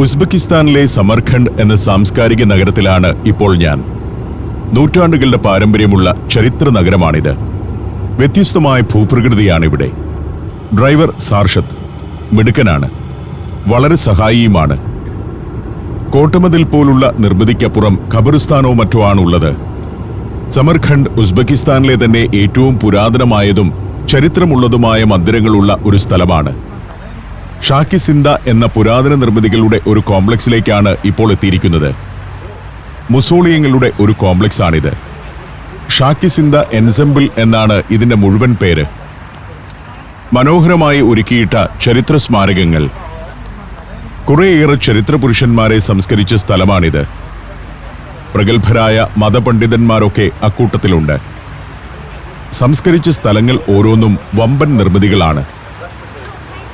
ഉസ്ബെക്കിസ്ഥാനിലെ സമർഖണ്ഡ് എന്ന സാംസ്കാരിക നഗരത്തിലാണ് ഇപ്പോൾ ഞാൻ. നൂറ്റാണ്ടുകളുടെ പാരമ്പര്യമുള്ള ചരിത്ര നഗരമാണിത്. വ്യത്യസ്തമായ ഭൂപ്രകൃതിയാണിവിടെ. ഡ്രൈവർ സാർഷത്ത് മിടുക്കനാണ്, വളരെ സഹായിയുമാണ്. കോട്ടമതിൽ പോലുള്ള നിർമ്മിതിക്കപ്പുറം ഖബറിസ്ഥാനോ മറ്റോ ആണുള്ളത്. സമർഖണ്ഡ് ഉസ്ബെക്കിസ്ഥാനിലെ തന്നെ ഏറ്റവും പുരാതനമായതും ചരിത്രമുള്ളതുമായ മന്ദിരങ്ങളുള്ള ഒരു സ്ഥലമാണ്. ഷാക്കിസിന്ദ എന്ന പുരാതന നിർമ്മിതികളുടെ ഒരു കോംപ്ലക്സിലേക്കാണ് ഇപ്പോൾ എത്തിയിരിക്കുന്നത്. മുസോളിയങ്ങളുടെ ഒരു കോംപ്ലക്സ് ആണിത്. ഷാക്കിസിന്ദ എൻസെമ്പിൾ എന്നാണ് ഇതിന്റെ മുഴുവൻ പേര്. മനോഹരമായി ഒരുക്കിയിട്ട ചരിത്ര സ്മാരകങ്ങൾ, കുറേയേറെ ചരിത്ര പുരുഷന്മാരെ സംസ്കരിച്ച സ്ഥലമാണിത്. പ്രഗത്ഭരായ മതപണ്ഡിതന്മാരൊക്കെ അക്കൂട്ടത്തിലുണ്ട്. സംസ്കരിച്ച സ്ഥലങ്ങൾ ഓരോന്നും വമ്പൻ നിർമ്മിതികളാണ്.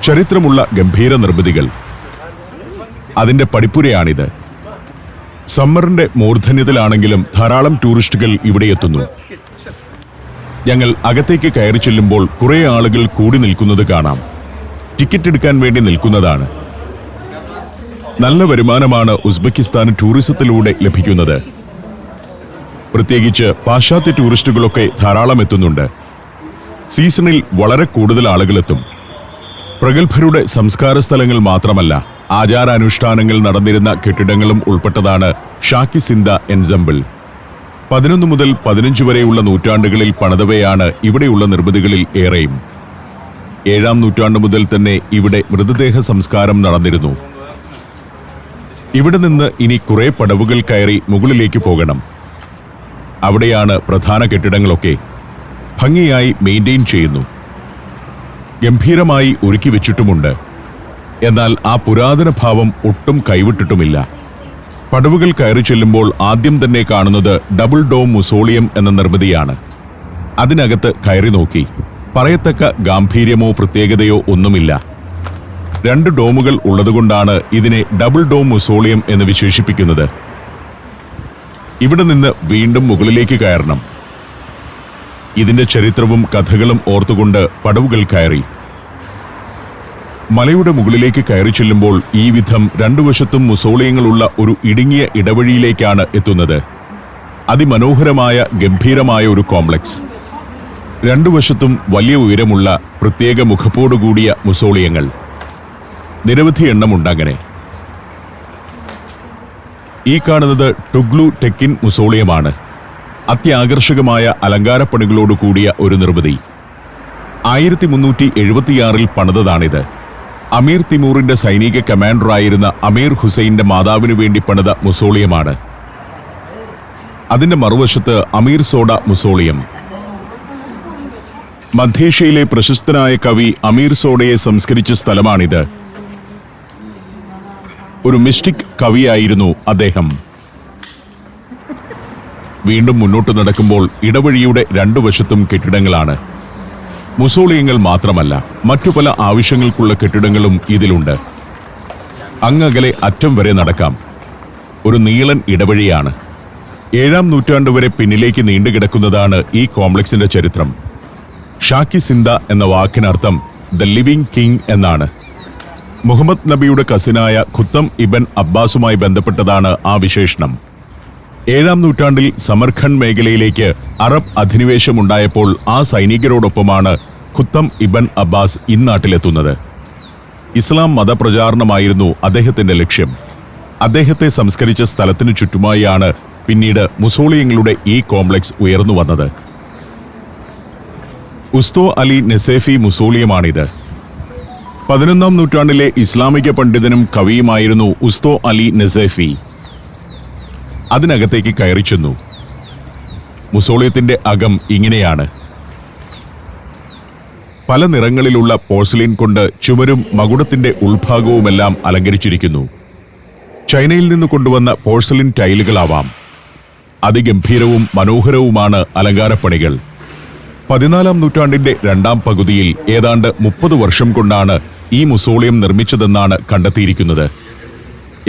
ചരിത്രമുള്ള ഗംഭീര നിർമ്മിതികൾ. അതിന്റെ പടിപ്പുരയാണിത്. സമ്മറിന്റെ മൂർധന്യത്തിലാണെങ്കിലും ധാരാളം ടൂറിസ്റ്റുകൾ ഇവിടെ എത്തുന്നു. ഞങ്ങൾ അകത്തേക്ക് കയറി ചെല്ലുമ്പോൾ കുറേ ആളുകൾ കൂടി നിൽക്കുന്നത് കാണാം. ടിക്കറ്റ് എടുക്കാൻ വേണ്ടി നിൽക്കുന്നതാണ്. നല്ല വരുമാനമാണ് ഉസ്ബെക്കിസ്ഥാന് ടൂറിസത്തിലൂടെ ലഭിക്കുന്നത്. പ്രത്യേകിച്ച് പാശ്ചാത്യ ടൂറിസ്റ്റുകളൊക്കെ ധാരാളം എത്തുന്നുണ്ട്. സീസണിൽ വളരെ കൂടുതൽ ആളുകളെത്തും. പ്രഗത്ഭരുടെ സംസ്കാര സ്ഥലങ്ങൾ മാത്രമല്ല, ആചാരാനുഷ്ഠാനങ്ങൾ നടന്നിരുന്ന കെട്ടിടങ്ങളും ഉൾപ്പെട്ടതാണ് ഷാക്കിസിന്ദ എൻസെമ്പിൾ. 11 മുതൽ 15 വരെയുള്ള നൂറ്റാണ്ടുകളിൽ പണിതവയാണ് ഇവിടെയുള്ള നിർമ്മിതികളിൽ ഏറെയും. 7-ാം നൂറ്റാണ്ട് മുതൽ തന്നെ ഇവിടെ മൃതദേഹ സംസ്കാരം നടന്നിരുന്നു. ഇവിടെ നിന്ന് ഇനി കുറെ പടവുകൾ കയറി മുകളിലേക്ക് പോകണം. അവിടെയാണ് പ്രധാന കെട്ടിടങ്ങളൊക്കെ. ഭംഗിയായി മെയിൻറ്റെയിൻ ചെയ്യുന്നു. ഗംഭീരമായി ഒരുക്കി വെച്ചിട്ടുമുണ്ട്. എന്നാൽ ആ പുരാതന ഭാവം ഒട്ടും കൈവിട്ടിട്ടുമില്ല. പടവുകൾ കയറി ചെല്ലുമ്പോൾ ആദ്യം തന്നെ കാണുന്നത് ഡബിൾ ഡോം മുസോളിയം എന്ന നിർമ്മിതിയാണ്. അതിനകത്ത് കയറി നോക്കി പറയത്തക്ക ഗാംഭീര്യമോ പ്രത്യേകതയോ ഒന്നുമില്ല. 2 ഡോമുകൾ ഉള്ളതുകൊണ്ടാണ് ഇതിനെ ഡബിൾ ഡോം മുസോളിയം എന്ന് വിശേഷിപ്പിക്കുന്നത്. ഇവിടെ നിന്ന് വീണ്ടും മുകളിലേക്ക് കയറണം. ഇതിന്റെ ചരിത്രവും കഥകളും ഓർത്തുകൊണ്ട് പടവുകൾ കയറി. മലയുടെ മുകളിലേക്ക് കയറി ചെല്ലുമ്പോൾ ഈ വിധം 2 വശത്തും മുസോളിയങ്ങളുള്ള ഒരു ഇടുങ്ങിയ ഇടവഴിയിലേക്കാണ് എത്തുന്നത്. അതിമനോഹരമായ ഗംഭീരമായ ഒരു കോംപ്ലക്സ്. 2 വശത്തും വലിയ ഉയരമുള്ള പ്രത്യേക മുഖപ്പോടുകൂടിയ മുസോളിയങ്ങൾ. നിരവധി എണ്ണമുണ്ടങ്ങനെ. ഈ കാണുന്നത് ടുഗ്ലു ടെക്കിൻ മുസോളിയമാണ്. അത്യാകർഷകമായ അലങ്കാരപ്പണികളോട് കൂടിയ ഒരു നിർമ്മിതി. 1376 പണിതതാണിത്. അമീർ തിമൂറിന്റെ സൈനിക കമാൻഡറായിരുന്ന അമീർ ഹുസൈന്റെ മാതാവിനു വേണ്ടി പണിത മുസോളിയമാണ്. അതിന്റെ മറുവശത്ത് അമീർ സോഡ മുസോളിയം. മധ്യേഷ്യയിലെ പ്രശസ്തനായ കവി അമീർ സോഡയെ സംസ്കരിച്ച സ്ഥലമാണിത്. ഒരു മിസ്റ്റിക് കവിയായിരുന്നു അദ്ദേഹം. വീണ്ടും മുന്നോട്ട് നടക്കുമ്പോൾ ഇടവഴിയുടെ 2 വശത്തും കെട്ടിടങ്ങളാണ്. മുസോളിയങ്ങൾ മാത്രമല്ല, മറ്റു പല ആവശ്യങ്ങൾക്കുള്ള കെട്ടിടങ്ങളും ഇതിലുണ്ട്. അങ്ങകലെ അറ്റം വരെ നടക്കാം. ഒരു നീളൻ ഇടവഴിയാണ്. 7-ാം നൂറ്റാണ്ട് വരെ പിന്നിലേക്ക് നീണ്ടുകിടക്കുന്നതാണ് ഈ കോംപ്ലക്സിന്റെ ചരിത്രം. ഷാക്കിസിന്ദ എന്ന വാക്കിനർത്ഥം ദ ലിവിംഗ് കിങ് എന്നാണ്. മുഹമ്മദ് നബിയുടെ കസിനായ ഖുത്തം ഇബൻ അബ്ബാസുമായി ബന്ധപ്പെട്ടതാണ് ആ വിശേഷണം. 7-ാം നൂറ്റാണ്ടിൽ സമർഖണ്ഡ് മേഖലയിലേക്ക് അറബ് അധിനിവേശമുണ്ടായപ്പോൾ ആ സൈനികരോടൊപ്പമാണ് ഖുത്തം ഇബൻ അബ്ബാസ് ഇന്നാട്ടിലെത്തുന്നത്. ഇസ്ലാം മതപ്രചാരണമായിരുന്നു അദ്ദേഹത്തിന്റെ ലക്ഷ്യം. അദ്ദേഹത്തെ സംസ്കരിച്ച സ്ഥലത്തിനു ചുറ്റുമായാണ് പിന്നീട് മുസോളിയങ്ങളുടെ ഈ കോംപ്ലക്സ് ഉയർന്നു വന്നത്. ഉസ്തോ അലി നെസേഫി മുസോളിയമാണിത്. 11-ാം നൂറ്റാണ്ടിലെ ഇസ്ലാമിക പണ്ഡിതനും കവിയുമായിരുന്നു ഉസ്തോ അലി നെസേഫി. അതിനകത്തേക്ക് കയറി ചെന്നു. മുസോളിയത്തിന്റെ അകം ഇങ്ങനെയാണ്. പല നിറങ്ങളിലുള്ള പോഴ്സലിൻ കൊണ്ട് ചുമരും മകുടത്തിന്റെ ഉൾഭാഗവുമെല്ലാം അലങ്കരിച്ചിരിക്കുന്നു. ചൈനയിൽ നിന്ന് കൊണ്ടുവന്ന പോഴ്സലിൻ ടൈലുകളാവാം. അതിഗംഭീരവും മനോഹരവുമാണ് അലങ്കാരപ്പണികൾ. 14-ാം നൂറ്റാണ്ടിന്റെ 2-ാം പകുതിയിൽ ഏതാണ്ട് 30 വർഷം കൊണ്ടാണ് ഈ മുസോളിയം നിർമ്മിച്ചതെന്നാണ് കണ്ടെത്തിയിരിക്കുന്നത്.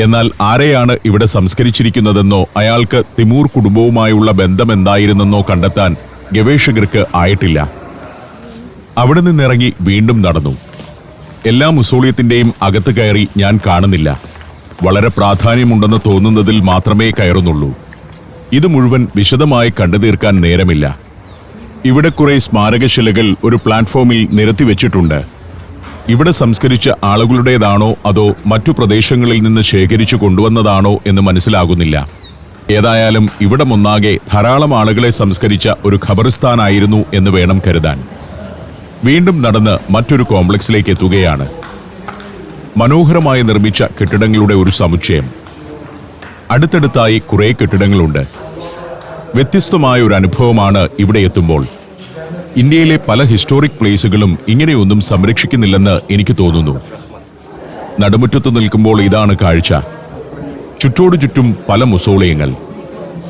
എന്നാൽ ആരെയാണ് ഇവിടെ സംസ്കരിച്ചിരിക്കുന്നതെന്നോ അയാൾക്ക് തിമൂർ കുടുംബവുമായുള്ള ബന്ധമെന്തായിരുന്നെന്നോ കണ്ടെത്താൻ ഗവേഷകർക്ക് ആയിട്ടില്ല. അവിടെ നിന്നിറങ്ങി വീണ്ടും നടന്നു. എല്ലാ മുസോളിയത്തിന്റെയും അകത്ത് കയറി ഞാൻ കാണുന്നില്ല. വളരെ പ്രാധാന്യമുണ്ടെന്ന് തോന്നുന്നതിൽ മാത്രമേ കയറുന്നുള്ളൂ. ഇത് മുഴുവൻ വിശദമായി കണ്ടു തീർക്കാൻ നേരമില്ല. ഇവിടെ കുറെ സ്മാരകശിലകൾ ഒരു പ്ലാറ്റ്ഫോമിൽ നിരത്തിവെച്ചിട്ടുണ്ട്. ഇവിടെ സംസ്കരിച്ച ആളുകളുടേതാണോ അതോ മറ്റു പ്രദേശങ്ങളിൽ നിന്ന് ശേഖരിച്ചു കൊണ്ടുവന്നതാണോ എന്ന് മനസ്സിലാകുന്നില്ല. ഏതായാലും ഇവിടെ ഒന്നാകെ ധാരാളം ആളുകളെ സംസ്കരിച്ച ഒരു ഖബറിസ്ഥാനായിരുന്നു എന്ന് വേണം കരുതാൻ. വീണ്ടും നടന്ന് മറ്റൊരു കോംപ്ലക്സിലേക്ക് എത്തുകയാണ്. മനോഹരമായി നിർമ്മിച്ച കെട്ടിടങ്ങളുടെ ഒരു സമുച്ചയം. അടുത്തടുത്തായി കുറെ കെട്ടിടങ്ങളുണ്ട്. വ്യത്യസ്തമായ ഒരു അനുഭവമാണ് ഇവിടെ എത്തുമ്പോൾ. ഇന്ത്യയിലെ പല ഹിസ്റ്റോറിക് പ്ലേസുകളും ഇങ്ങനെയൊന്നും സംരക്ഷിക്കുന്നില്ലെന്ന് എനിക്ക് തോന്നുന്നു. നടുമുറ്റത്ത് നിൽക്കുമ്പോൾ ഇതാണ് കാഴ്ച. ചുറ്റോടു ചുറ്റും പല മുസോളിയങ്ങൾ.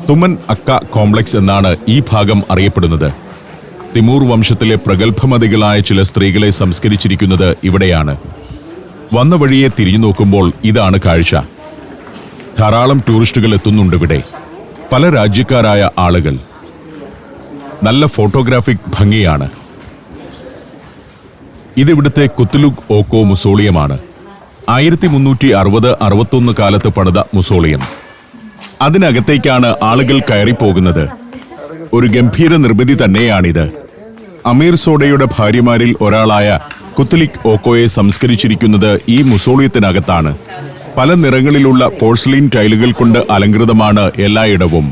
തുമൻ അക്ക കോംപ്ലക്സ് എന്നാണ് ഈ ഭാഗം അറിയപ്പെടുന്നത്. തിമൂർ വംശത്തിലെ പ്രഗത്ഭമതികളായ ചില സ്ത്രീകളെ സംസ്കരിച്ചിരിക്കുന്നത് ഇവിടെയാണ്. വന്ന വഴിയെ തിരിഞ്ഞു നോക്കുമ്പോൾ ഇതാണ് കാഴ്ച. ധാരാളം ടൂറിസ്റ്റുകൾ എത്തുന്നുണ്ടിവിടെ. പല രാജ്യക്കാരായ ആളുകൾ. നല്ല ഫോട്ടോഗ്രാഫിക് ഭംഗിയാണ്. ഇതിവിടുത്തെ കുത്തുലുഗ് ഓക്കോ മുസോളിയമാണ്. 1360-61 കാലത്ത് പണിത മുസോളിയം. അതിനകത്തേക്കാണ് ആളുകൾ കയറിപ്പോകുന്നത്. ഒരു ഗംഭീര നിർമ്മിതി തന്നെയാണിത്. അമീർ സോഡയുടെ ഭാര്യമാരിൽ ഒരാളായ കുത്തുലിക് ഓക്കോയെ സംസ്കരിച്ചിരിക്കുന്നത് ഈ മുസോളിയത്തിനകത്താണ്. പല നിറങ്ങളിലുള്ള പോഴ്സലീൻ ടൈലുകൾ കൊണ്ട് അലങ്കൃതമാണ് എല്ലായിടവും.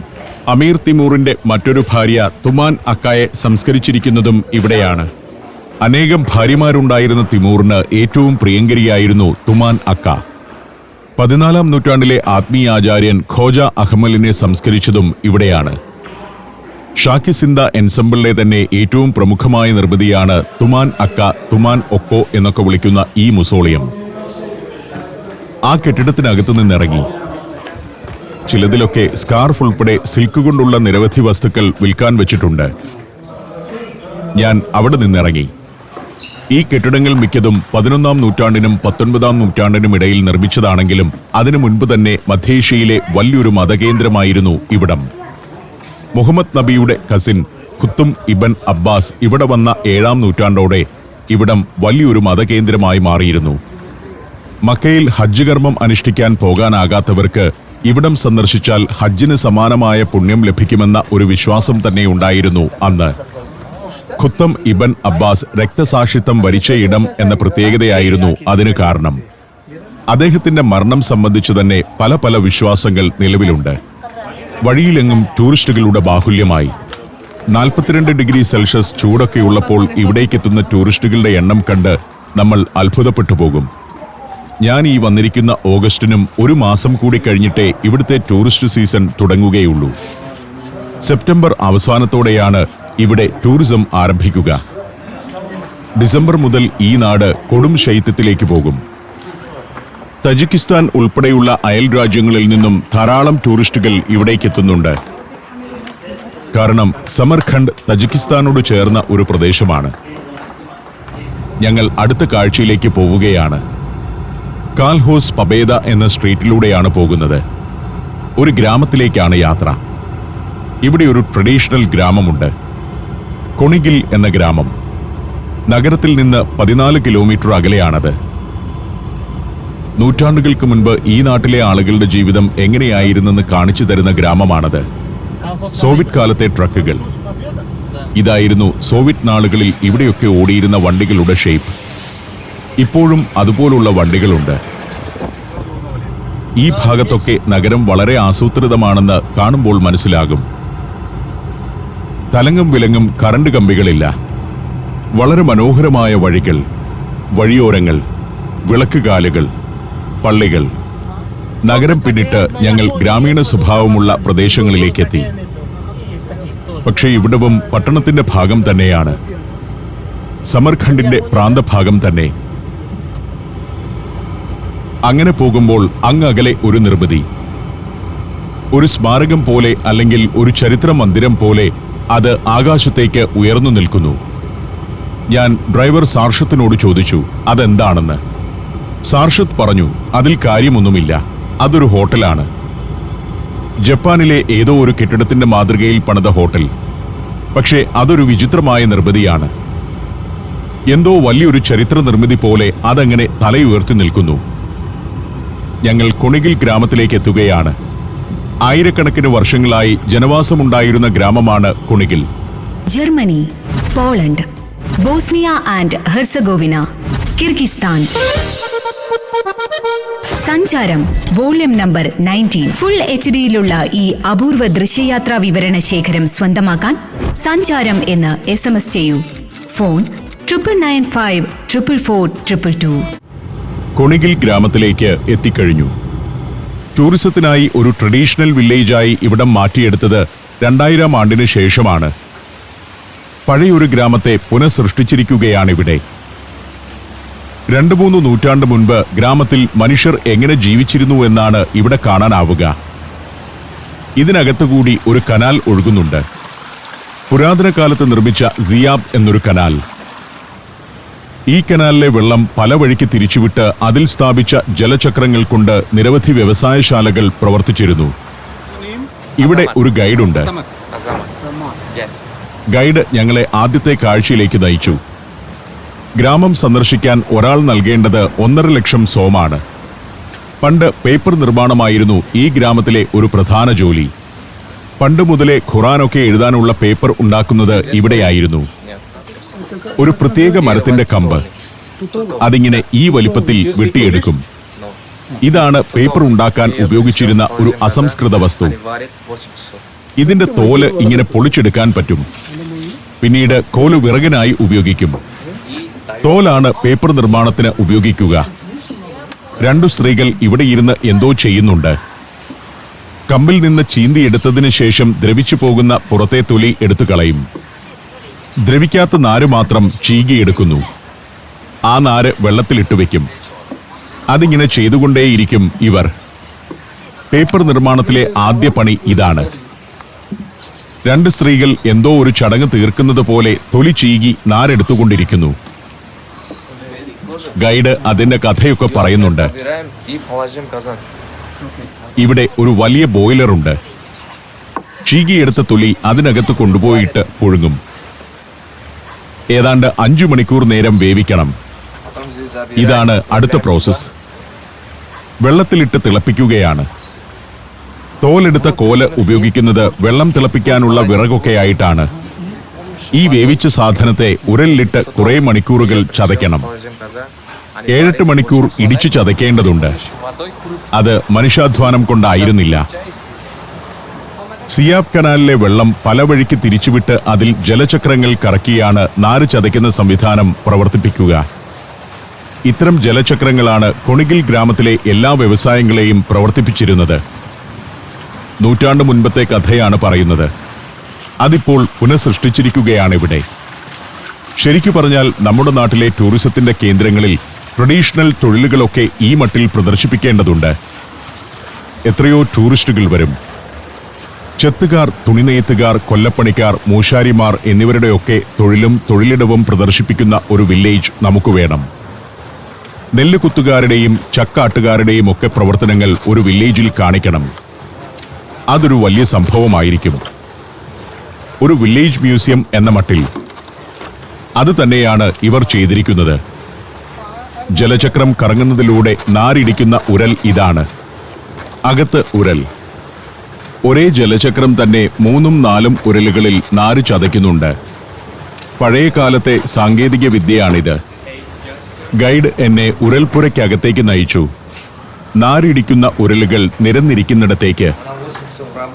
അമീർ തിമൂറിന്റെ മറ്റൊരു ഭാര്യ തുമാൻ അക്കയെ സംസ്കരിച്ചിരിക്കുന്നതും ഇവിടെയാണ്. അനേകം ഭാര്യമാരുണ്ടായിരുന്ന തിമൂറിന് ഏറ്റവും പ്രിയങ്കരിയായിരുന്നു തുമാൻ അക്ക. 14-ാം നൂറ്റാണ്ടിലെ ആത്മീയാചാര്യൻ ഖോജ അഹ്മലിനെ സംസ്കരിച്ചതും ഇവിടെയാണ്. ഷാക്കിസിന്ദ എൻസംബിളിലെ തന്നെ ഏറ്റവും പ്രമുഖമായ നിർമ്മിതിയാണ് തുമാൻ അക്ക, തുമാൻ ഒക്കോ എന്നൊക്കെ വിളിക്കുന്ന ഈ മുസോളിയം. ആ കെട്ടിടത്തിനകത്തു നിന്നിറങ്ങി. ചിലതിലൊക്കെ സ്കാർഫ് ഉൾപ്പെടെ സിൽക്ക് കൊണ്ടുള്ള നിരവധി വസ്തുക്കൾ വിൽക്കാൻ വെച്ചിട്ടുണ്ട്. ഞാൻ അവിടെ നിന്നിറങ്ങി. ഈ കെട്ടിടങ്ങൾ മിക്കതും 11-ാം നൂറ്റാണ്ടിനും 19-ാം നൂറ്റാണ്ടിനും ഇടയിൽ നിർമ്മിച്ചതാണെങ്കിലും അതിനു മുൻപ് തന്നെ മധ്യേഷ്യയിലെ വലിയൊരു മതകേന്ദ്രമായിരുന്നു ഇവിടം. മുഹമ്മദ് നബിയുടെ കസിൻ ഖുത്തും ഇബൻ അബ്ബാസ് ഇവിടെ വന്ന 7-ാം നൂറ്റാണ്ടോടെ ഇവിടം വലിയൊരു മതകേന്ദ്രമായി മാറിയിരുന്നു. മക്കയിൽ ഹജ്ജ് കർമ്മം അനുഷ്ഠിക്കാൻ പോകാനാകാത്തവർക്ക് ഇവിടം സന്ദർശിച്ചാൽ ഹജ്ജിന് സമാനമായ പുണ്യം ലഭിക്കുമെന്ന ഒരു വിശ്വാസം തന്നെ ഉണ്ടായിരുന്നു അന്ന്. ഖുത്തം ഇബൻ അബ്ബാസ് രക്തസാക്ഷിത്വം വരിച്ച ഇടം എന്ന പ്രത്യേകതയായിരുന്നു അതിന് കാരണം. അദ്ദേഹത്തിന്റെ മരണം സംബന്ധിച്ചു തന്നെ പല പല വിശ്വാസങ്ങൾ നിലവിലുണ്ട്. വഴിയിലെങ്ങും ടൂറിസ്റ്റുകളുടെ ബാഹുല്യമായി. 42 ഡിഗ്രി സെൽഷ്യസ് ചൂടൊക്കെയുള്ളപ്പോൾ ഇവിടേക്കെത്തുന്ന ടൂറിസ്റ്റുകളുടെ എണ്ണം കണ്ട് നമ്മൾ അത്ഭുതപ്പെട്ടു പോകും. ഞാൻ ഈ വന്നിരിക്കുന്ന ഓഗസ്റ്റിനും ഒരു മാസം കൂടി കഴിഞ്ഞിട്ടേ ഇവിടുത്തെ ടൂറിസ്റ്റ് സീസൺ തുടങ്ങുകയുള്ളൂ. സെപ്റ്റംബർ അവസാനത്തോടെയാണ് ഇവിടെ ടൂറിസം ആരംഭിക്കുക. ഡിസംബർ മുതൽ ഈ നാട് കൊടും ശൈത്യത്തിലേക്ക് പോകും. തജിക്കിസ്ഥാൻ ഉൾപ്പെടെയുള്ള അയൽ രാജ്യങ്ങളിൽ നിന്നും ധാരാളം ടൂറിസ്റ്റുകൾ ഇവിടേക്കെത്തുന്നുണ്ട്. കാരണം സമർഖണ്ഡ് തജിക്കിസ്ഥാനോട് ചേർന്ന ഒരു പ്രദേശമാണ്. ഞങ്ങൾ അടുത്ത കാഴ്ചയിലേക്ക് പോവുകയാണ്. കാൽഹോസ് പബേദ എന്ന സ്ട്രീറ്റിലൂടെയാണ് പോകുന്നത്. ഒരു ഗ്രാമത്തിലേക്കാണ് യാത്ര. ഇവിടെ ഒരു ട്രഡീഷണൽ ഗ്രാമമുണ്ട്, കൊണിഗിൽ എന്ന ഗ്രാമം. നഗരത്തിൽ നിന്ന് 14 കിലോമീറ്റർ അകലെയാണത്. നൂറ്റാണ്ടുകൾക്ക് മുൻപ് ഈ നാട്ടിലെ ആളുകളുടെ ജീവിതം എങ്ങനെയായിരുന്നെന്ന് കാണിച്ചു തരുന്ന ഗ്രാമമാണത്. സോവിയറ്റ് കാലത്തെ ട്രക്കുകൾ. ഇതായിരുന്നു സോവിയറ്റ് നാളുകളിൽ ഇവിടെയൊക്കെ ഓടിയിരുന്ന വണ്ടികളുടെ ഷേപ്പ്. ഇപ്പോഴും അതുപോലുള്ള വണ്ടികളുണ്ട്. ഈ ഭാഗത്തൊക്കെ നഗരം വളരെ ആസൂത്രിതമാണെന്ന് കാണുമ്പോൾ മനസ്സിലാകും. തലങ്ങും വിലങ്ങും കറണ്ട് കമ്പികളില്ല. വളരെ മനോഹരമായ വഴികൾ, വഴിയോരങ്ങൾ, വിളക്കുകാലുകൾ, പള്ളികൾ. നഗരം പിന്നിട്ട് ഞങ്ങൾ ഗ്രാമീണ സ്വഭാവമുള്ള പ്രദേശങ്ങളിലേക്കെത്തി. പക്ഷേ ഇവിടവും പട്ടണത്തിന്റെ ഭാഗം തന്നെയാണ്. സമർഖണ്ഡിന്റെ പ്രാന്തഭാഗം തന്നെ. അങ്ങനെ പോകുമ്പോൾ അങ്ങകലെ ഒരു നിർമ്മിതി, ഒരു സ്മാരകം പോലെ അല്ലെങ്കിൽ ഒരു ചരിത്ര മന്ദിരം പോലെ അത് ആകാശത്തേക്ക് ഉയർന്നു നിൽക്കുന്നു. ഞാൻ ഡ്രൈവർ സാർഷത്തിനോട് ചോദിച്ചു അതെന്താണെന്ന്. സാർഷത്ത് പറഞ്ഞു അതിൽ കാര്യമൊന്നുമില്ല, അതൊരു ഹോട്ടലാണ്. ജപ്പാനിലെ ഏതോ ഒരു കെട്ടിടത്തിന്റെ മാതൃകയിൽ പണിത ഹോട്ടൽ. പക്ഷേ അതൊരു വിചിത്രമായ നിർമ്മിതിയാണ്. എന്തോ വലിയൊരു ചരിത്ര നിർമ്മിതി പോലെ അതങ്ങനെ തലയുയർത്തി നിൽക്കുന്നു. ഞങ്ങൾ കൊണിഗിൽ ഗ്രാമത്തിലേക്ക് എത്തുകയാണ്. ആയിരക്കണക്കിന് വർഷങ്ങളായി ജനവാസമുണ്ടായിരുന്ന ഗ്രാമമാണ് കൊണിഗിൽ. Germany, Poland, Bosnia and Herzegovina, Kyrgyzstan. Sancharam volume number 19. Full HD-യിലുള്ള ഈ അപൂർവ ദൃശ്യയാത്രാ വിവരണ ശേഖരം സ്വന്തമാക്കാൻ സഞ്ചാരം എന്ന് SMS ചെയ്യൂ. ഫോൺ 9995444222. കൊണിഗിൽ ഗ്രാമത്തിലേക്ക് എത്തിക്കഴിഞ്ഞു. ടൂറിസത്തിനായി ഒരു ട്രഡീഷണൽ വില്ലേജായി ഇവിടം മാറ്റിയെടുത്തത് 2000 ആണ്ടിന് ശേഷമാണ്. പഴയൊരു ഗ്രാമത്തെ പുനഃസൃഷ്ടിച്ചിരിക്കുകയാണിവിടെ. 2-3 നൂറ്റാണ്ട് മുൻപ് ഗ്രാമത്തിൽ മനുഷ്യർ എങ്ങനെ ജീവിച്ചിരുന്നു എന്നാണ് ഇവിടെ കാണാനാവുക. ഇതിനകത്തുകൂടി ഒരു കനാൽ ഒഴുകുന്നുണ്ട്. പുരാതന കാലത്ത് നിർമ്മിച്ച സിയാബ് എന്നൊരു കനാൽ. ഈ കനാലിലെ വെള്ളം പല വഴിക്ക് തിരിച്ചുവിട്ട് അതിൽ സ്ഥാപിച്ച ജലചക്രങ്ങൾ കൊണ്ട് നിരവധി വ്യവസായശാലകൾ പ്രവർത്തിച്ചിരുന്നു. ഇവിടെ ഒരു ഗൈഡുണ്ട്. ഗൈഡ് ഞങ്ങളെ ആദ്യത്തെ കാഴ്ചയിലേക്ക് നയിച്ചു. ഗ്രാമം സന്ദർശിക്കാൻ ഒരാൾ നൽകേണ്ടത് 1.5 ലക്ഷം സോമാണ്. പണ്ട് പേപ്പർ നിർമ്മാണമായിരുന്നു ഈ ഗ്രാമത്തിലെ ഒരു പ്രധാന ജോലി. പണ്ട് മുതലേ ഖുറാനൊക്കെ എഴുതാനുള്ള പേപ്പർ ഉണ്ടാക്കുന്നത് ഇവിടെയായിരുന്നു. ഒരു പ്രത്യേക മരത്തിന്റെ കമ്പ്, അതിങ്ങനെ ഈ വലിപ്പത്തിൽ വെട്ടിയെടുക്കും. ഇതാണ് പേപ്പർ ഉണ്ടാക്കാൻ ഉപയോഗിച്ചിരുന്ന ഒരു അസംസ്കൃത വസ്തു. ഇതിന്റെ തോല് ഇങ്ങനെ പൊളിച്ചെടുക്കാൻ പറ്റും. പിന്നീട് കോല് വിറകിനായി ഉപയോഗിക്കും. തോലാണ് പേപ്പർ നിർമ്മാണത്തിന് ഉപയോഗിക്കുക. 2 സ്ത്രീകൾ ഇവിടെ ഇരുന്ന് എന്തോ ചെയ്യുന്നുണ്ട്. കമ്പിൽ നിന്ന് ചീന്തിയെടുത്തതിന് ശേഷം ദ്രവിച്ചു പോകുന്ന പുറത്തെ തൊലി എടുത്തു കളയും. ദ്രവിക്കാത്ത നാര് മാത്രം ചീകിയെടുക്കുന്നു. ആ നാര് വെള്ളത്തിലിട്ട് വയ്ക്കും. അതിങ്ങനെ ചെയ്തുകൊണ്ടേയിരിക്കും ഇവർ. പേപ്പർ നിർമ്മാണത്തിലെ ആദ്യ പണി ഇതാണ്. 2 സ്ത്രീകൾ എന്തോ ഒരു ചടങ്ങ് തീർക്കുന്നത് പോലെ തൊലി ചീകി നാരെടുത്തുകൊണ്ടിരിക്കുന്നു. ഗൈഡ് അതിന്റെ കഥയൊക്കെ പറയുന്നുണ്ട്. ഇവിടെ ഒരു വലിയ ബോയിലറുണ്ട്. ചീകിയെടുത്ത തൊലി അതിനകത്ത് കൊണ്ടുപോയിട്ട് പുഴുങ്ങും. ഏതാണ്ട് 5 മണിക്കൂർ നേരം വേവിക്കണം. ഇതാണ് അടുത്ത പ്രോസസ്. വെള്ളത്തിലിട്ട് തിളപ്പിക്കുകയാണ്. തോലെടുത്ത കോല് ഉപയോഗിക്കുന്നത് വെള്ളം തിളപ്പിക്കാനുള്ള വിറകൊക്കെയായിട്ടാണ്. ഈ വേവിച്ച സാധനത്തെ ഉരലിലിട്ട് കുറെ മണിക്കൂറുകൾ ചതയ്ക്കണം. 7-8 മണിക്കൂർ ഇടിച്ചു ചതയ്ക്കേണ്ടതുണ്ട്. അത് മനുഷ്യാധ്വാനം കൊണ്ടായിരുന്നില്ല. സിയാബ് കനാലിലെ വെള്ളം പല വഴിക്ക് തിരിച്ചുവിട്ട് അതിൽ ജലചക്രങ്ങൾ കറക്കിയാണ് നാര് ചതയ്ക്കുന്ന സംവിധാനം പ്രവർത്തിപ്പിക്കുക. ഇത്തരം ജലചക്രങ്ങളാണ് കൊണിഗിൽ ഗ്രാമത്തിലെ എല്ലാ വ്യവസായങ്ങളെയും പ്രവർത്തിപ്പിച്ചിരുന്നത്. നൂറ്റാണ്ട് മുൻപത്തെ കഥയാണ് പറയുന്നത്. അതിപ്പോൾ പുനഃസൃഷ്ടിച്ചിരിക്കുകയാണിവിടെ. ശരിക്കു പറഞ്ഞാൽ നമ്മുടെ നാട്ടിലെ ടൂറിസത്തിന്റെ കേന്ദ്രങ്ങളിൽ ട്രഡീഷണൽ തൊഴിലുകളൊക്കെ ഈ മട്ടിൽ പ്രദർശിപ്പിക്കേണ്ടതുണ്ട്. എത്രയോ ടൂറിസ്റ്റുകൾ വരും. ചെത്തുകാർ, തുണിനെയ്ത്തുകാർ, കൊല്ലപ്പണിക്കാർ, മൂശാരിമാർ എന്നിവരുടെയൊക്കെ തൊഴിലും തൊഴിലിടവും പ്രദർശിപ്പിക്കുന്ന ഒരു വില്ലേജ് നമുക്ക് വേണം. നെല്ലുകുത്തുകാരുടെയും ചക്കാട്ടുകാരുടെയും ഒക്കെ പ്രവർത്തനങ്ങൾ ഒരു വില്ലേജിൽ കാണിക്കണം. അതൊരു വലിയ സംഭവമായിരിക്കും. ഒരു വില്ലേജ് മ്യൂസിയം എന്ന മട്ടിൽ. അത് തന്നെയാണ് ഇവർ ചെയ്തിരിക്കുന്നത്. ജലചക്രം കറങ്ങുന്നതിലൂടെ നാരിടിക്കുന്ന ഉരൽ ഇതാണ്. അകത്ത് ഉരൽ. ഒരേ ജലചക്രം തന്നെ 3-4 ഉരലുകളിൽ നാര് ചതയ്ക്കുന്നുണ്ട്. പഴയ കാലത്തെ സാങ്കേതിക വിദ്യയാണിത്. ഗൈഡ് എന്നെ ഉരൽപ്പുരയ്ക്കകത്തേക്ക് നയിച്ചു. നാരിടിക്കുന്ന ഉരലുകൾ നിരന്നിരിക്കുന്നിടത്തേക്ക്.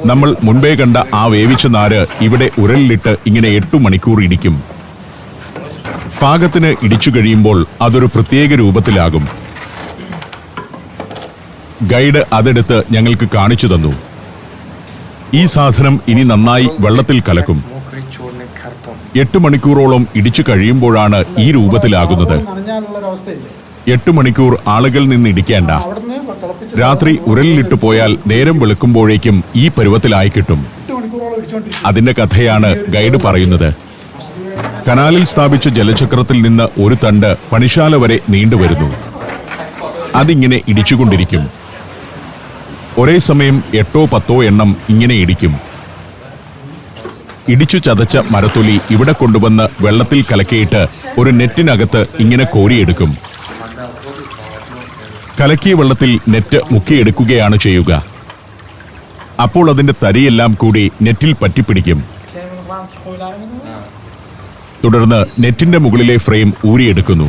നമ്മൾ മുൻപേ കണ്ട ആ വേവിച്ച നാര് ഇവിടെ ഉരലിലിട്ട് ഇങ്ങനെ 8 മണിക്കൂർ ഇടിക്കും. പാകത്തിന് ഇടിച്ചു കഴിയുമ്പോൾ അതൊരു പ്രത്യേക രൂപത്തിലാകും. ഗൈഡ് അതെടുത്ത് ഞങ്ങൾക്ക് കാണിച്ചു തന്നു. ഈ സാധനം ഇനി നന്നായി വെള്ളത്തിൽ കലക്കും. 8 മണിക്കൂറോളം ഇടിച്ചു കഴിയുമ്പോഴാണ് ഈ രൂപത്തിലാകുന്നത്. 8 മണിക്കൂർ ആളുകൾ നിന്ന് ഇടിക്കേണ്ട. രാത്രി ഉരലിലിട്ട് പോയാൽ നേരം വെളുക്കുമ്പോഴേക്കും ഈ പരുവത്തിലായി കിട്ടും. അതിന്റെ കഥയാണ് ഗൈഡ് പറയുന്നത്. കനാലിൽ സ്ഥാപിച്ച ജലചക്രത്തിൽ നിന്ന് ഒരു തണ്ട് പണിശാല വരെ നീണ്ടുവരുന്നു. അതിങ്ങനെ ഇടിച്ചുകൊണ്ടിരിക്കും. ഒരേ സമയം 8-10 എണ്ണം ഇങ്ങനെ ഇടിക്കും. ഇടിച്ചു ചതച്ച മരത്തൊലി ഇവിടെ കൊണ്ടുവന്ന് വെള്ളത്തിൽ കലക്കിയിട്ട് ഒരു നെറ്റിനകത്ത് ഇങ്ങനെ കോരിയെടുക്കും. കലക്കിയ വെള്ളത്തിൽ നെറ്റ് മുക്കിയെടുക്കുകയാണ് ചെയ്യുക. അപ്പോൾ അതിന്റെ തരിയെല്ലാം കൂടി നെറ്റിൽ പറ്റിപ്പിടിക്കും. തുടർന്ന് നെറ്റിന്റെ മുകളിലെ ഫ്രെയിം ഊരിയെടുക്കുന്നു.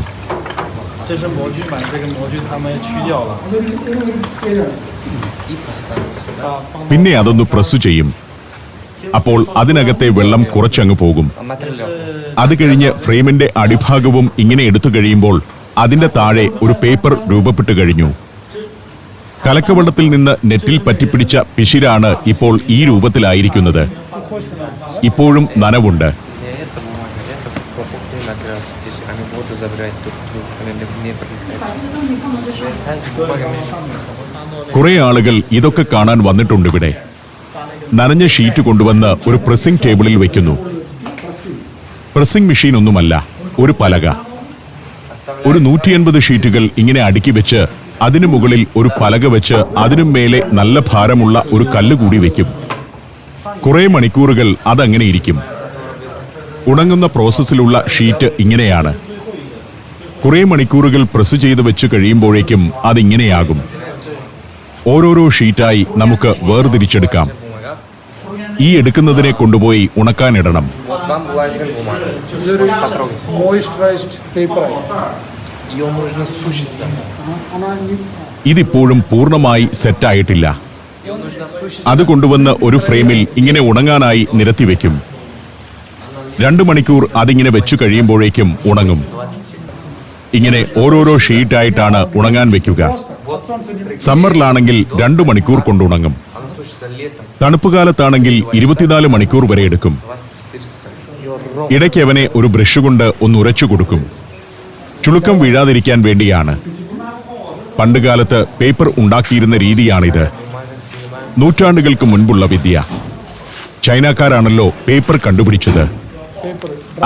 പിന്നെ അതൊന്ന് പ്രസ് ചെയ്യും. അപ്പോൾ അതിനകത്തെ വെള്ളം കുറച്ചങ്ങ് പോകും. അത് കഴിഞ്ഞ് ഫ്രെയിമിന്റെ അടിഭാഗവും ഇങ്ങനെ എടുത്തു കഴിയുമ്പോൾ അതിന്റെ താഴെ ഒരു പേപ്പർ രൂപപ്പെട്ടു കഴിഞ്ഞു. കലക്കവെള്ളത്തിൽ നിന്ന് നെറ്റിൽ പറ്റിപ്പിടിച്ച പിശിരാണ് ഇപ്പോൾ ഈ രൂപത്തിലായിരിക്കുന്നത്. ഇപ്പോഴും നനവുണ്ട്. കുറെ ആളുകൾ ഇതൊക്കെ കാണാൻ വന്നിട്ടുണ്ടിവിടെ. നനഞ്ഞ ഷീറ്റ് കൊണ്ടുവന്ന് ഒരു പ്രസ്സിംഗ് ടേബിളിൽ വെക്കുന്നു. പ്രസ്സിംഗ് മെഷീൻ ഒന്നുമല്ല, ഒരു പലക. ഒരു 180 ഷീറ്റുകൾ ഇങ്ങനെ അടുക്കി വെച്ച് അതിനു മുകളിൽ ഒരു പലക വെച്ച് അതിനും മേലെ നല്ല ഭാരമുള്ള ഒരു കല്ല് കൂടി വെക്കും. കുറെ മണിക്കൂറുകൾ അതങ്ങനെ ഇരിക്കും. ഉണങ്ങുന്ന പ്രോസസ്സിലുള്ള ഷീറ്റ് ഇങ്ങനെയാണ്. കുറെ മണിക്കൂറുകൾ പ്രസ് ചെയ്ത് വെച്ച് കഴിയുമ്പോഴേക്കും അതിങ്ങനെയാകും. ഓരോരോ ഷീറ്റായി നമുക്ക് വേർതിരിച്ചെടുക്കാം. ഈ എടുക്കുന്നതിനെ കൊണ്ടുപോയി ഉണക്കാനിടണം. ഇതിപ്പോഴും പൂർണ്ണമായി സെറ്റായിട്ടില്ല. അത് കൊണ്ടുവന്ന് ഒരു ഫ്രെയിമിൽ ഇങ്ങനെ ഉണങ്ങാനായി നിരത്തിവെക്കും. 2 മണിക്കൂർ അതിങ്ങനെ വെച്ചു കഴിയുമ്പോഴേക്കും ഉണങ്ങും. ഇങ്ങനെ ഓരോരോ ഷീറ്റായിട്ടാണ് ഉണങ്ങാൻ വെക്കുക. സമ്മറിലാണെങ്കിൽ 2 മണിക്കൂർ കൊണ്ടുണങ്ങും. തണുപ്പ് കാലത്താണെങ്കിൽ 24 മണിക്കൂർ വരെ എടുക്കും. ഇടയ്ക്ക് അവനെ ഒരു ബ്രഷ് കൊണ്ട് ഒന്ന് ഉരച്ചു കൊടുക്കും. ചുളുക്കം വീഴാതിരിക്കാൻ വേണ്ടിയാണ്. പണ്ടുകാലത്ത് പേപ്പർ ഉണ്ടാക്കിയിരുന്ന രീതിയാണിത്. നൂറ്റാണ്ടുകൾക്ക് മുൻപുള്ള വിദ്യ. ചൈനക്കാരാണല്ലോ പേപ്പർ കണ്ടുപിടിച്ചത്.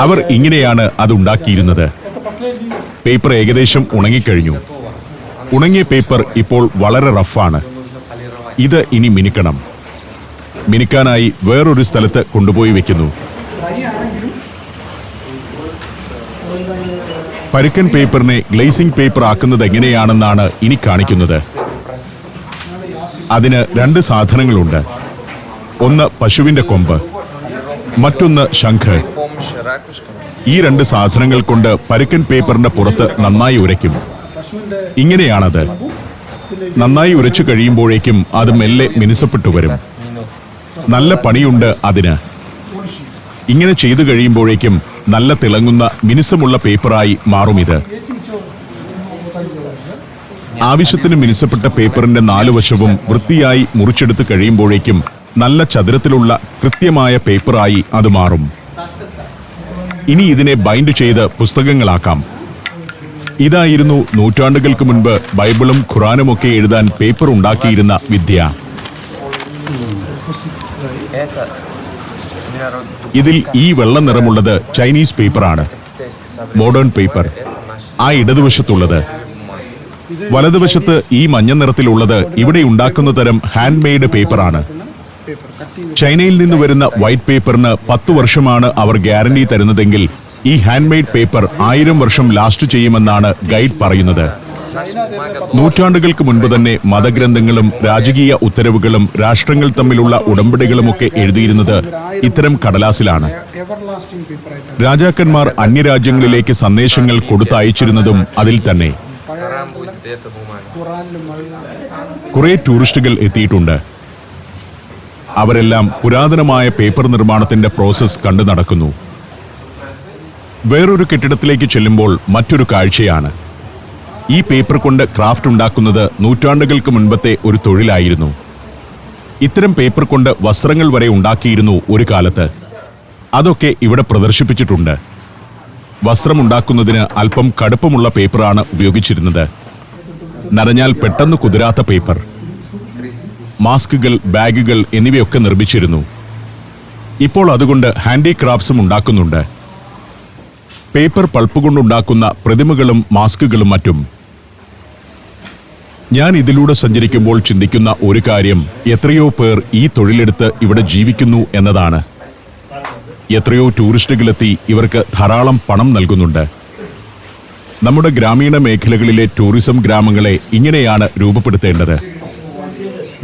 അവർ ഇങ്ങനെയാണ് അതുണ്ടാക്കിയിരുന്നത്. പേപ്പർ ഏകദേശം ഉണങ്ങിക്കഴിഞ്ഞു. ഉണങ്ങിയ പേപ്പർ ഇപ്പോൾ വളരെ റഫാണ്. ഇത് ഇനി മിനുക്കണം. മിനുക്കാനായി വേറൊരു സ്ഥലത്ത് കൊണ്ടുപോയി വെക്കുന്നു. പരുക്കൻ പേപ്പറിനെ ഗ്ലേസിംഗ് പേപ്പർ ആക്കുന്നത് എങ്ങനെയാണെന്നാണ് ഇനി കാണിക്കുന്നത്. അതിന് 2 സാധനങ്ങളുണ്ട്. ഒന്ന് പശുവിന്റെ കൊമ്പ്, മറ്റൊന്ന് ശംഖ്. ഈ 2 സാധനങ്ങൾ കൊണ്ട് പരുക്കൻ പേപ്പറിന്റെ പുറത്ത് നന്നായി ഉരയ്ക്കും. ഇങ്ങനെയാണത്. നന്നായി ഉരച്ചു കഴിയുമ്പോഴേക്കും അത് മെല്ലെ മിനുസപ്പെട്ടു വരും. നല്ല പണിയുണ്ട് അതിന്. ഇങ്ങനെ ചെയ്തു കഴിയുമ്പോഴേക്കും നല്ല തിളങ്ങുന്ന മിനുസമുള്ള പേപ്പറായി മാറുമിത്. ആവശ്യത്തിന് മിനുസപ്പെട്ട പേപ്പറിന്റെ 4 വശവും വൃത്തിയായി മുറിച്ചെടുത്ത് കഴിയുമ്പോഴേക്കും നല്ല ചതുരത്തിലുള്ള കൃത്യമായ പേപ്പറായി അത് മാറും. ഇനി ഇതിനെ ബൈൻഡ് ചെയ്ത് പുസ്തകങ്ങളാക്കാം. ഇതായിരുന്നു നൂറ്റാണ്ടുകൾക്ക് മുൻപ് ബൈബിളും ഖുറാനുമൊക്കെ എഴുതാൻ പേപ്പർ ഉണ്ടാക്കിയിരുന്ന വിദ്യ. ഇതിൽ ഈ വെള്ള നിറമുള്ളത് ചൈനീസ് പേപ്പറാണ്, മോഡേൺ പേപ്പർ. ആ ഇടതുവശത്തുള്ളത്. വലതുവശത്ത് ഈ മഞ്ഞ നിറത്തിലുള്ളത് ഇവിടെ ഉണ്ടാക്കുന്ന തരം ഹാൻഡ് മെയ്ഡ് പേപ്പറാണ്. ചൈനയിൽ നിന്ന് വരുന്ന വൈറ്റ് പേപ്പറിന് 10 വർഷമാണ് അവർ ഗ്യാരണ്ടി തരുന്നതെങ്കിൽ ഈ ഹാൻഡ് മെയ്ഡ് പേപ്പർ 1000 വർഷം ലാസ്റ്റ് ചെയ്യുമെന്നാണ് ഗൈഡ് പറയുന്നത്. നൂറ്റാണ്ടുകൾക്ക് മുൻപ് തന്നെ മതഗ്രന്ഥങ്ങളും രാജകീയ ഉത്തരവുകളും രാഷ്ട്രങ്ങൾ തമ്മിലുള്ള ഉടമ്പടികളുമൊക്കെ എഴുതിയിരുന്നത് ഇത്തരം കടലാസിലാണ്. രാജാക്കന്മാർ അന്യരാജ്യങ്ങളിലേക്ക് സന്ദേശങ്ങൾ കൊടുത്തയച്ചിരുന്നതും അതിൽ തന്നെ. കുറെ ടൂറിസ്റ്റുകൾ എത്തിയിട്ടുണ്ട്. അവരെല്ലാം പുരാതനമായ പേപ്പർ നിർമ്മാണത്തിന്റെ പ്രോസസ് കണ്ടു നടക്കുന്നു. വേറൊരു കെട്ടിടത്തിലേക്ക് ചെല്ലുമ്പോൾ മറ്റൊരു കാഴ്ചയാണ്. ഈ പേപ്പർ കൊണ്ട് ക്രാഫ്റ്റ് ഉണ്ടാക്കുന്നത് നൂറ്റാണ്ടുകൾക്ക് മുൻപത്തെ ഒരു തൊഴിലായിരുന്നു. ഇത്തരം പേപ്പർ കൊണ്ട് വസ്ത്രങ്ങൾ വരെ ഉണ്ടാക്കിയിരുന്നു ഒരു കാലത്ത്. അതൊക്കെ ഇവിടെ പ്രദർശിപ്പിച്ചിട്ടുണ്ട്. വസ്ത്രമുണ്ടാക്കുന്നതിന് അല്പം കടുപ്പമുള്ള പേപ്പറാണ് ഉപയോഗിച്ചിരുന്നത്. നനഞ്ഞാൽ പെട്ടെന്ന് കുതിരാത്ത പേപ്പർ. മാസ്കുകൾ, ബാഗുകൾ എന്നിവയൊക്കെ നിർമ്മിച്ചിരുന്നു. ഇപ്പോൾ അതുകൊണ്ട് ഹാൻഡിക്രാഫ്റ്റ്സും ഉണ്ടാക്കുന്നുണ്ട്. പേപ്പർ പൾപ്പ് കൊണ്ടുണ്ടാക്കുന്ന പ്രതിമകളും മാസ്കുകളും മറ്റും. ഞാൻ ഇതിലൂടെ സഞ്ചരിക്കുമ്പോൾ ചിന്തിക്കുന്ന ഒരു കാര്യം, എത്രയോ പേർ ഈ തൊഴിലെടുത്ത് ഇവിടെ ജീവിക്കുന്നു എന്നതാണ്. എത്രയോ ടൂറിസ്റ്റുകളെത്തി ഇവർക്ക് ധാരാളം പണം നൽകുന്നുണ്ട്. നമ്മുടെ ഗ്രാമീണ മേഖലകളിലെ ടൂറിസം ഗ്രാമങ്ങളെ ഇങ്ങനെയാണ് രൂപപ്പെടുത്തേണ്ടത്.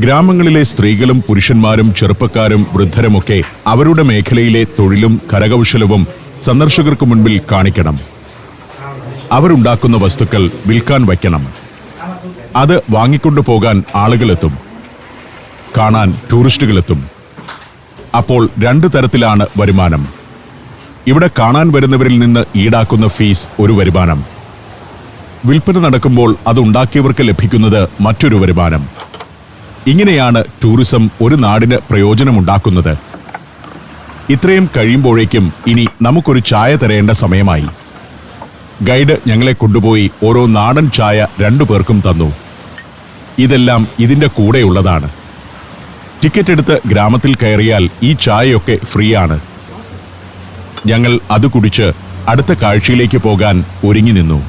ഗ്രാമങ്ങളിലെ സ്ത്രീകളും പുരുഷന്മാരും ചെറുപ്പക്കാരും വൃദ്ധരുമൊക്കെ അവരുടെ മേഖലയിലെ തൊഴിലും കരകൗശലവും സന്ദർശകർക്ക് മുൻപിൽ കാണിക്കണം. അവരുണ്ടാക്കുന്ന വസ്തുക്കൾ വിൽക്കാൻ വയ്ക്കണം. അത് വാങ്ങിക്കൊണ്ടുപോകാൻ ആളുകളെത്തും, കാണാൻ ടൂറിസ്റ്റുകളെത്തും. അപ്പോൾ 2 തരത്തിലാണ് വരുമാനം. ഇവിടെ കാണാൻ വരുന്നവരിൽ നിന്ന് ഈടാക്കുന്ന ഫീസ് ഒരു വരുമാനം. വിൽപ്പന നടക്കുമ്പോൾ അതുണ്ടാക്കിയവർക്ക് ലഭിക്കുന്നത് മറ്റൊരു വരുമാനം. ഇങ്ങനെയാണ് ടൂറിസം ഒരു നാടിന് പ്രയോജനമുണ്ടാക്കുന്നത്. ഇത്രയും കഴിയുമ്പോഴേക്കും ഇനി നമുക്കൊരു ചായ തരേണ്ട സമയമായി. ഗൈഡ് ഞങ്ങളെ കൊണ്ടുപോയി ഓരോ നാടൻ ചായ 2 പേർക്കും തന്നു. ഇതെല്ലാം ഇതിന്റെ കൂടെയുള്ളതാണ്. ടിക്കറ്റ് എടുത്ത് ഗ്രാമത്തിൽ കയറിയാൽ ഈ ചായയൊക്കെ ഫ്രീ ആണ്. ഞങ്ങൾ അത് കുടിച്ച് അടുത്ത കാഴ്ചയിലേക്ക് പോകാൻ ഒരുങ്ങി നിന്നു.